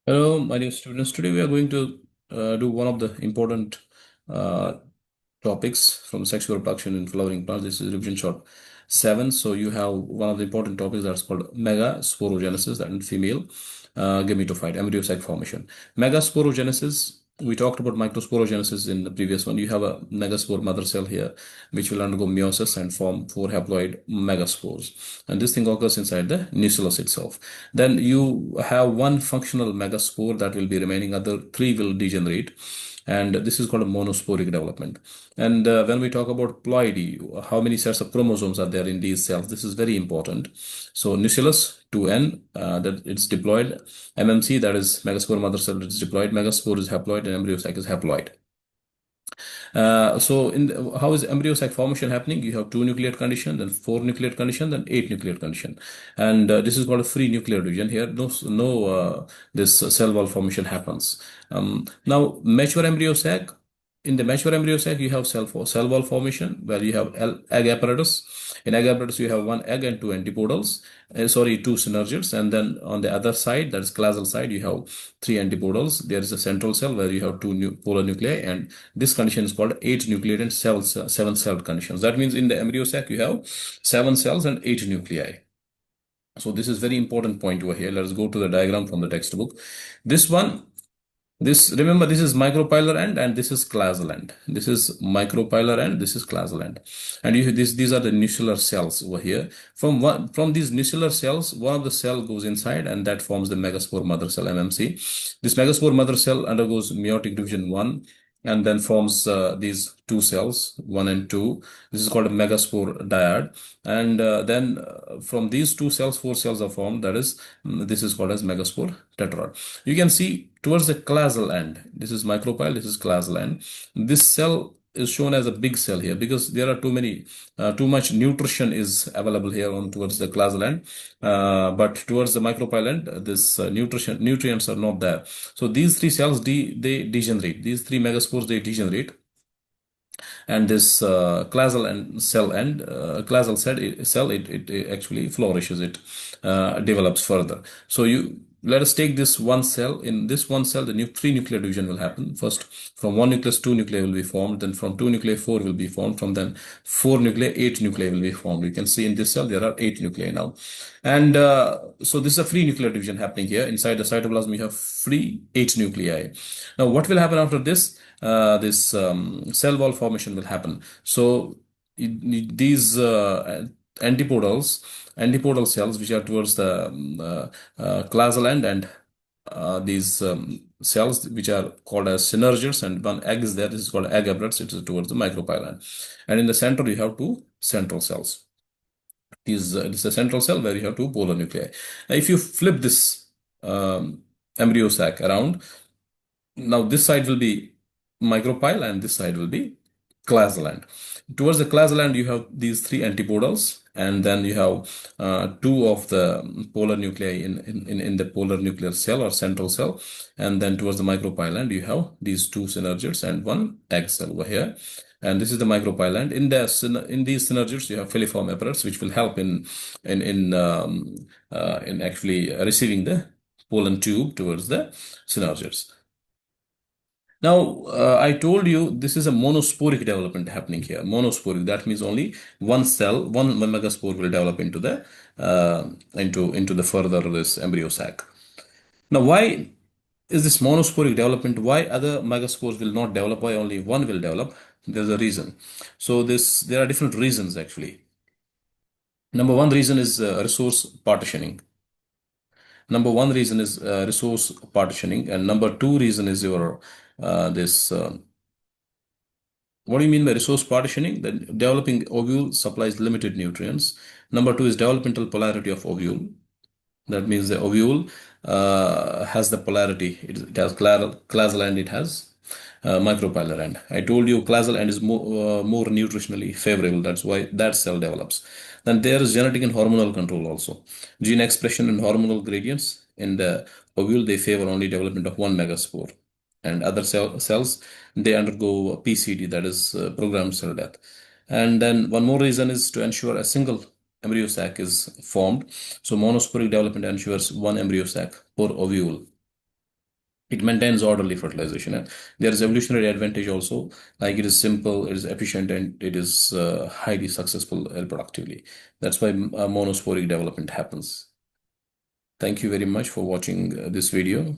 Hello, my dear students. Today we are going to do one of the important uh, topics from sexual reproduction in flowering plants. This is revision short 7. So you have one of the important topics that's called megasporogenesis, that in female gametophyte, embryo sac formation. Megasporogenesis, we talked about microsporogenesis in the previous one. You have a megaspore mother cell here, which will undergo meiosis and form four haploid megaspores. And this thing occurs inside the nucleus itself. Then you have one functional megaspore that will be remaining, other three will degenerate. And this is called a monosporic development. And when we talk about ploidy, how many sets of chromosomes are there in these cells? This is very important. So nucleus 2N, that it's diploid. MMC, that is megaspore mother cell, it's diploid. Megaspore is haploid, and embryo sac is haploid. How is embryo sac formation happening? You have two nucleate condition, then four nucleate condition, then eight nucleate condition, and this is called a free nuclear division. Here, this cell wall formation happens. Now, mature embryo sac. In the mature embryo sac, you have cell wall formation where you have egg apparatus. In egg apparatus, you have one egg and two antipodals. Two synergids, and then on the other side, that is classal side, you have three antipodals. There is a central cell where you have two polar nuclei, and this condition is called eight nucleate and seven celled conditions. That means in the embryo sac you have seven cells and eight nuclei. So this is very important point over here. Let us go to the diagram from the textbook. This one, remember, this is micropylar end and this is classal end. This is micropylar end, this is classal end. And these are the nuclear cells over here. From these nuclear cells, one of the cell goes inside and that forms the megaspore mother cell, MMC. This megaspore mother cell undergoes meiotic division 1 and then forms these two cells, 1 and 2. This is called a megaspore dyad. And then from these two cells, four cells are formed. That is, this is called as megaspore tetrad. You can see towards the classal end, this is micropyle, this is classal end. This cell is shown as a big cell here because there are too much nutrition is available here on towards the classal end. But towards the micropyle end, this nutrients are not there. So these three cells, they degenerate. These three megaspores, they degenerate. And this classal cell, it actually flourishes, it develops further. So let us take this one cell. In this one cell, the three nuclear division will happen. First, from one nucleus, two nuclei will be formed. Then from two nuclei, four will be formed. From then, four nuclei, eight nuclei will be formed. You can see in this cell, there are eight nuclei now. And so this is a free nuclear division happening here. Inside the cytoplasm, we have free eight nuclei. Now, what will happen after this? This cell wall formation will happen. So these antipodal cells, which are towards the classal end, and these cells which are called as synergids, and one egg is there. This is called egg apparatus. It is towards the micropyle. And in the center, you have two central cells. This is a central cell where you have two polar nuclei. Now, if you flip this embryo sac around, now this side will be micropyle and this side will be classal end. Towards the classal end, you have these three antipodals, and then you have two of the polar nuclei in the polar nuclear cell or central cell. And then towards the micropyle end, you have these two synergids and one egg cell over here. And this is the micropyle end. In these synergids, you have filiform apparatus, which will help in actually receiving the pollen tube towards the synergids. Now, I told you this is a monosporic development happening here. Monosporic, that means only one cell, one megaspore will develop into the further this embryo sac. Now, why is this monosporic development? Why other megaspores will not develop? Why only one will develop? There's a reason. So there are different reasons actually. Number one reason is resource partitioning. And number two reason is your this. What do you mean by resource partitioning? That developing ovule supplies limited nutrients. Number two is developmental polarity of ovule. That means the ovule has the polarity. It has classal end, it has micropylar end. I told you classal end is more nutritionally favorable. That's why that cell develops. Then there is genetic and hormonal control also. Gene expression and hormonal gradients in the ovule, they favor only development of one megaspore. And other cells, they undergo PCD, that is programmed cell death. And then one more reason is to ensure a single embryo sac is formed. So monosporic development ensures one embryo sac per ovule. It maintains orderly fertilization, and there is evolutionary advantage also, like it is simple, it is efficient, and it is highly successful reproductively. That's why monosporic development happens. Thank you very much for watching this video.